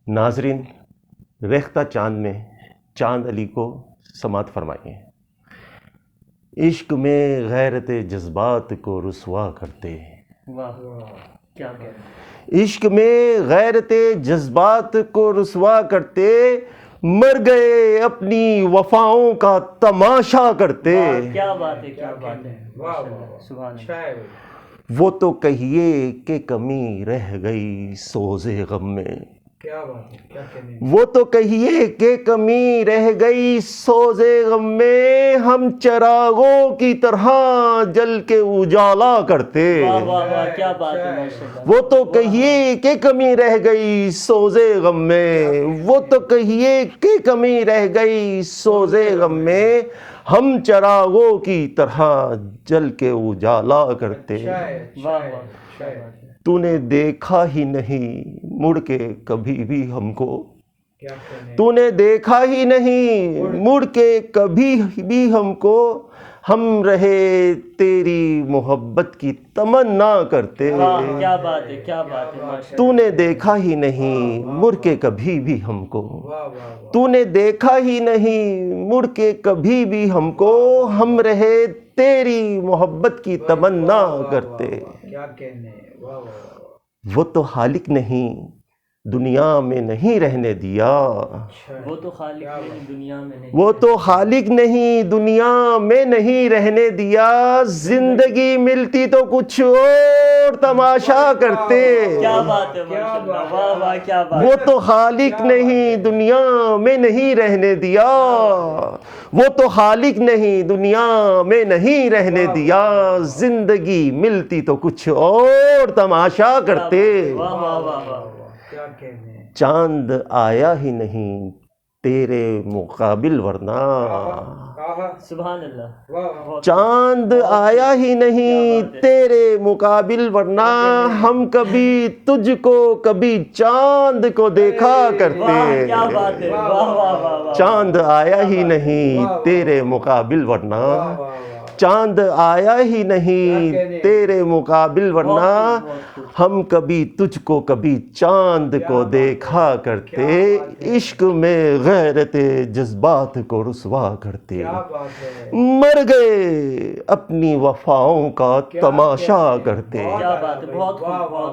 ناظرین، ریختہ چاند میں چاند علی کو سماعت فرمائیے۔ عشق میں غیرت جذبات کو رسوا کرتے، واہ کیا بات عشق میں غیرت جذبات کو رسوا کرتے، مر گئے اپنی وفاؤں کا تماشا کرتے۔ کیا بات ہے، کیا بات ہے، سبحان اللہ۔ وہ تو کہیے کہ کمی رہ گئی سوز غم میں، کیا بات ہے، کیا کہنے۔ وہ تو کہیے کہ کمی رہ گئی سوز غم میں، ہم چراغوں کی طرح جل کے اجالا کرتے۔ واہ واہ واہ کیا بات ہے، ماشاءاللہ۔ وہ تو کہیے کہ کمی رہ گئی سوز غم میں، وہ تو کہیے کہ کمی رہ گئی سوز غم میں، ہم چراغوں کی طرح جل کے اجالا کرتے۔ واہ واہ کیا بات ہے۔ تو نے دیکھا ہی نہیں مڑ کے کبھی بھی ہم کو، کیا کہنے۔ تو نے دیکھا ہی نہیں مڑ کے کبھی بھی ہم کو، ہم رہے تیری محبت کی تمنا کرتے۔ واہ کیا بات ہے، کیا بات ہے، ماشاءاللہ۔ تو نے دیکھا ہی نہیں مڑ کے کبھی بھی ہم کو، واہ واہ واہ۔ تو نے دیکھا ہی نہیں مڑ کے کبھی بھی ہم کو، ہم رہے تیری محبت کی تمنا کرتے۔ کیا کہنے، واہ واہ واہ۔ وہ تو خالق نہیں دنیا میں نہیں رہنے دیا، وہ تو خالق نے دنیا میں نہیں، وہ تو خالق نہیں دنیا میں نہیں رہنے دیا، زندگی ملتی تو کچھ اور تماشا کرتے۔ کیا بات ہے، ماشاءاللہ، واہ واہ کیا بات وہ تو خالق نہیں دنیا میں نہیں رہنے دیا، وہ تو خالق نہیں دنیا میں نہیں رہنے دیا، زندگی ملتی تو کچھ اور تماشا کرتے۔ واہ واہ واہ واہ۔ کیا کہنے۔ چاند آیا ہی نہیں تیرے مقابل ورنہ، آہا، سبحان اللہ۔ واہ واہ۔ چاند آیا ہی نہیں تیرے مقابل ورنہ، ہم کبھی تجھ کو کبھی چاند کو دیکھا کرتے۔ واہ کیا بات ہے، واہ واہ واہ واہ۔ چاند آیا ہی نہیں تیرے مقابل ورنہ، واہ واہ واہ۔ چاند آیا ہی نہیں تیرے مقابل ورنہ، ہم کبھی تجھ کو کبھی چاند کو دیکھا کرتے، عشق میں غیرت جذبات کو رسوا کرتے، کیا بات ہے۔ مر گئے اپنی وفاؤں کا تماشا کرتے۔ کیا بات ہے، بہت خوب، بہت